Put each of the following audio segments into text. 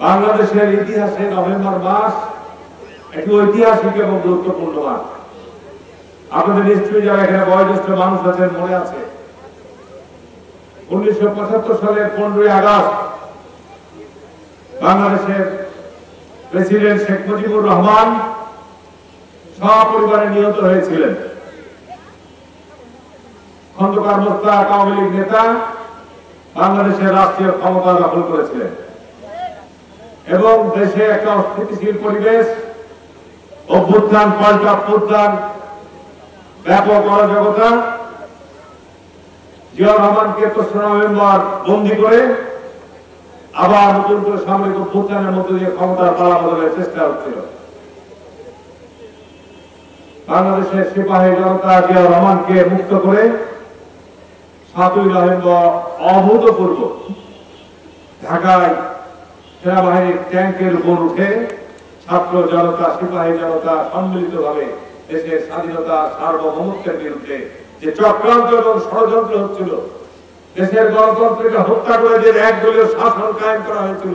বাংলাদেশের ইতিহাসে নভেম্বর মাস একটি ঐতিহাসিক এবং গুরুত্বপূর্ণ মাস। আপনাদের নিশ্চয়ই যারা এখানে বয়োজ্যেষ্ঠ মানুষ আছেন মনে আছে 1975 সালের 15ই আগস্ট বাংলাদেশের প্রেসিডেন্ট শেখ মুজিবুর রহমান সপরিবারে নিহত হয়েছিলেন। খন্দকার মোস্তাক আওয়ামী লীগ নেতা বাংলাদেশের রাষ্ট্রীয় ক্ষমতা দখল করেছিলেন এবং দেশে একটা অস্থিতিশীল পরিবেশ, অভ্যুত্থান পাল্টা অভ্যুত্থান, ব্যাপক অরাজকতা, জিয়াউর রহমানকে 3 নভেম্বর বন্দী করে আবার নতুন করে সামরিক অভ্যুত্থানের মধ্যে দিয়ে ক্ষমতার পালা বদলের চেষ্টা হচ্ছিল। বাংলাদেশের সিপাহী জনতা জিয়াউর রহমানকে মুক্ত করে 7ই নভেম্বর অভূতপূর্ব ঢাকায় সেনাবাহিনীর ট্যাঙ্কের উপর উঠে ছাত্র জনতা, সিপাহী জনতা সম্মিলিতভাবে দেশের স্বাধীনতা সার্বভৌমত্বের বিরুদ্ধে যে চক্রান্ত এবং ষড়যন্ত্র হচ্ছিল, দেশের গণতন্ত্রকে হত্যা করে যে একদলীয় শাসন কায়েম করা হয়েছিল,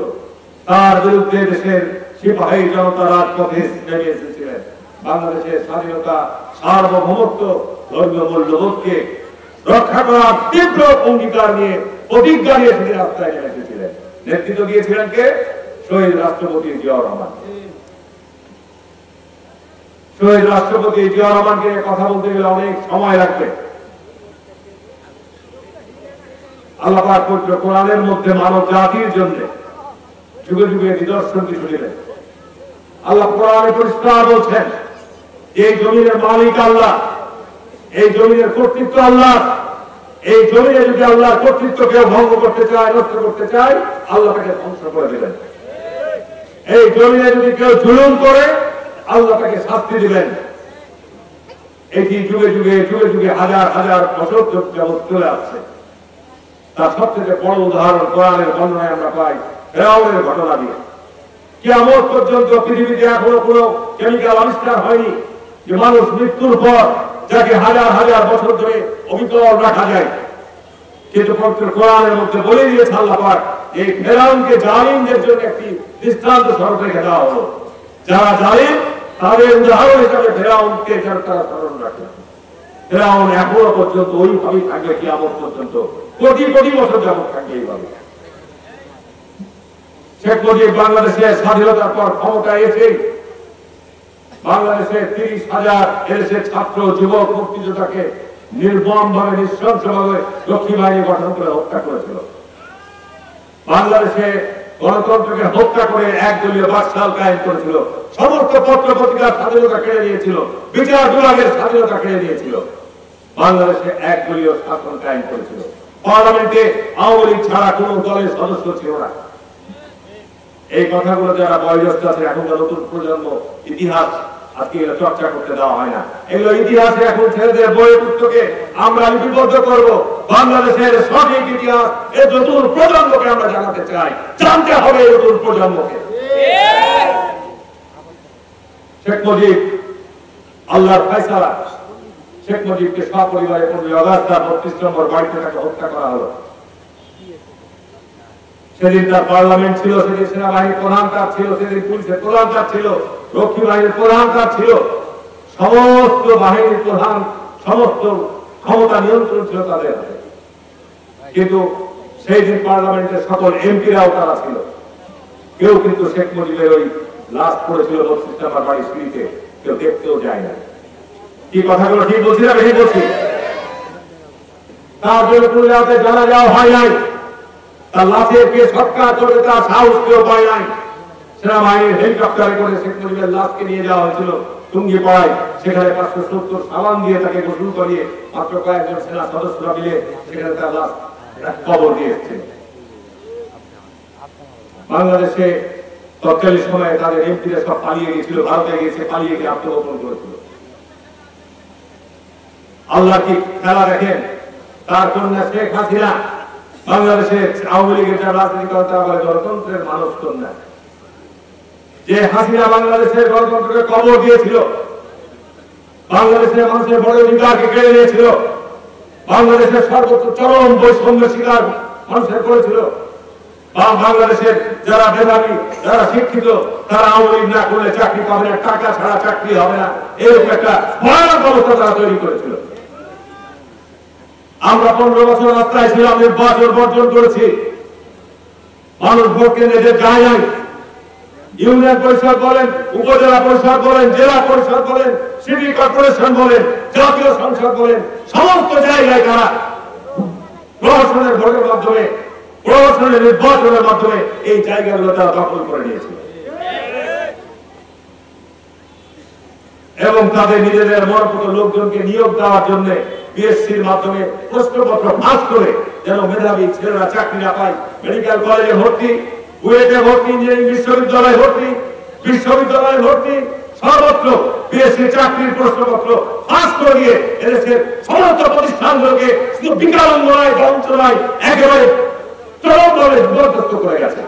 তার বিরুদ্ধে দেশের সিপাহী জনতা রাজপথে নেমে এসেছিলেন। বাংলাদেশের স্বাধীনতা সার্বভৌমত্ব ধর্মীয় মূল্যবোধকে রক্ষা করার তীব্র অঙ্গীকার নিয়ে প্রতিজ্ঞা নিয়ে তিনি রাস্তায় নেমে এসেছিলেন। নেতৃত্ব দিয়েছিলেন কে? শহীদ রাষ্ট্রপতি জিয়াউর রহমান। শহীদ রাষ্ট্রপতি জিয়াউর রহমানকে কথা বলতে গেলে অনেক সময় লাগবে। আল্লাহ পাক পবিত্র কোরআনের মধ্যে মানব জাতির জন্য যুগে যুগে নিদর্শন কিছু দিলেন। আল্লাহ কোরআনে পরিষ্কার বলছেন এই জমিনের মালিক আল্লাহ, এই জমিনের কর্তৃত্ব আল্লাহ। এই জমিনে যদি আল্লাহর কর্তৃত্ব কেউ ভঙ্গ করতে চায়, নষ্ট করতে চায়, আল্লাহ তাকে ধ্বংস করে দিবেন। এই জমিনে যদি কেউ জুলুম করে, আল্লাহ তাকে শাস্তি দিবেন। এটি যুগে যুগে যুগে যুগে হাজার হাজার বছর যাবৎ চলে আসছে। তার সবচেয়ে বড় উদাহরণ কোরআনের বর্ণনায় আমরা পাই ফিরআউনের ঘটনা দিয়ে। কিয়ামত পর্যন্ত পৃথিবীতে এখনো কোনো কেমিক্যাল আবিষ্কার হয়নি যে মানুষ মৃত্যুর পর যাকে হাজার হাজার বছর ধরে অবিকল রাখা যায়। কিন্তু পবিত্র কোরআনের মধ্যে বলে দিয়েছে আল্লাহ পাক এই ফিরআউনকে জালিমদের জন্য একটি দৃষ্টান্ত স্বরূপ রেখে দেওয়া হলো। যারা জালিম তাদের উদাহরণ হিসাবে ফিরআউনকে তারা স্মরণ রাখে। ফিরআউন এখনো পর্যন্ত ওইভাবেই থাকবে কিয়ামত পর্যন্ত, কোটি কোটি বছর যাবত থাকবে এইভাবে। শেখ মুজিব বাংলাদেশের স্বাধীনতার পর ক্ষমতায় এসে বাংলাদেশের 30,000 এদেশের ছাত্র যুবক মুক্তিযোদ্ধাকে নির্মমভাবে নৃশংসভাবে রক্ষী বাহিনী গঠন করে হত্যা করেছিল। বাংলাদেশে গণতন্ত্রকে হত্যা করে একদলীয় বাকশাল কায়েম করেছিল। সমস্ত পত্র পত্রিকার স্বাধীনতা কেড়ে নিয়েছিল, বিচার বিভাগের স্বাধীনতা কেড়ে নিয়েছিল। বাংলাদেশে একদলীয় শাসন কায়েম করেছিল। পার্লামেন্টে আওয়ামী লীগ ছাড়া কোন দলের সদস্য ছিল না। এই কথাগুলো যারা বয়োজ্যেষ্ঠ আছে, এখনকার নতুন প্রজন্ম ইতিহাস আজকে চর্চা করতে দেওয়া হয় না। এগুলো ইতিহাসে এখন ছেলেদের বই পুস্তকে আমরা লিপিবদ্ধ করব। বাংলাদেশের সঠিক ইতিহাস এই নতুন প্রজন্মকে আমরা জানাতে চাই, জানতে হবে এই নতুন প্রজন্মকে। শেখ মুজিব আল্লাহর ফয়সালা, শেখ মুজিবকে সপরিবারে 15 আগস্ট 32 নম্বর বাড়িতে তাকে হত্যা করা হলো। সেদিন তার পার্লামেন্ট ছিল, সেদিন সেনাবাহিনীর প্রধান তার ছিল, সেদিন পুলিশের প্রধান তার ছিল, রক্ষী বাহিনীর প্রধান তার ছিল, সমস্ত বাহিনীর প্রধান, সমস্ত ক্ষমতা নিয়ন্ত্রণ ছিল তাদের হাতে। কিন্তু সেই দিন পার্লামেন্টের সকল এমপিরাও তারা ছিল। কেউ কিন্তু শেখ মুজিবের ওই লাশ পড়েছিল 32 নম্বর বাড়ির সিঁড়িতে, কেউ দেখতেও যায় না। কি কথাগুলো ঠিক বলছি না বেশি বলছি? তার জন্য কোনো রাতে জানা যাওয়া হয় নাই, তার লাশের কে সৎকার করবে তার সাহস কেউ পায় নাই। সেনাবাহিনীর হেলিকপ্টারে করে শেখ মুজিবের লাশকে নিয়ে যাওয়া হয়েছিল টুঙ্গিপাড়ায়। সেখানে 570 সাবান দিয়ে তাকে গোসল করিয়ে মাত্র কয়েকজন সেনা সদস্যরা মিলে সেখানে তার লাশ কবর দিয়ে এসেছে। বাংলাদেশে তৎকালীন সময়ে তাদের এমপিরা সব পালিয়ে গিয়েছিল, ভারতে গিয়েছে, পালিয়ে গিয়ে আত্মগোপন করেছিল। আল্লাহ কি খেলা দেখেন, তার কন্যা শেখ হাসিনা বাংলাদেশের আওয়ামী লীগের যারা রাজনীতি করে তারা বলে গণতন্ত্রের মানুষ কন্যা। যে হাসিনা বাংলাদেশের গণতন্ত্রকে কবর দিয়েছিল, বাংলাদেশের মানুষের বড় অধিকারকে কেড়ে নিয়েছিল, বাংলাদেশের সর্বোচ্চ চরম বৈষম্য শিকার মানুষের করেছিল, বাংলাদেশের যারা মেধাবী, যারা শিক্ষিত, তারা আওয়ামী লীগ না করলে চাকরি পাবে না, টাকা ছাড়া চাকরি হবে না, এরকম একটা ভয়ানক অবস্থা তারা তৈরি করেছিল। আমরা 15 বছর রাস্তায় ছিলাম, নির্বাচন বর্জন করেছি, মানুষ ভোট কেন্দ্রে যায় নাই। ইউনিয়ন পরিষদ বলেন, উপজেলা পরিষদ বলেন, জেলা পরিষদ বলেন, সিটি কর্পোরেশন বলেন, জাতীয় সংসদ বলেন, সমস্ত জায়গায় তারা প্রশাসনের ভোটের মাধ্যমে, প্রশাসনের নির্বাচনের মাধ্যমে এই জায়গাগুলো তারা দখল করে নিয়েছিল এবং তাদের নিজেদের মনোনীত লোকজনকে নিয়োগ দেওয়ার জন্য বিএসসির মাধ্যমে প্রশ্নপত্র ফাঁস করে যেন মেধাবী ছেলেরা চাকরি না পায়। মেডিকেল কলেজে ভর্তি, বুয়েটে ভর্তি, ইঞ্জিনিয়ারিং বিশ্ববিদ্যালয়ে ভর্তি, বিশ্ববিদ্যালয়ে ভর্তি, সর্বত্র বিএসসি চাকরির প্রশ্নপত্র ফাঁস করে দিয়ে এদেশের সমস্ত প্রতিষ্ঠানগুলোকে শুধু বিকালঙ্গ নয়, বঞ্চনায় একেবারে চরমভাবে বিপর্যস্ত করে গেছে।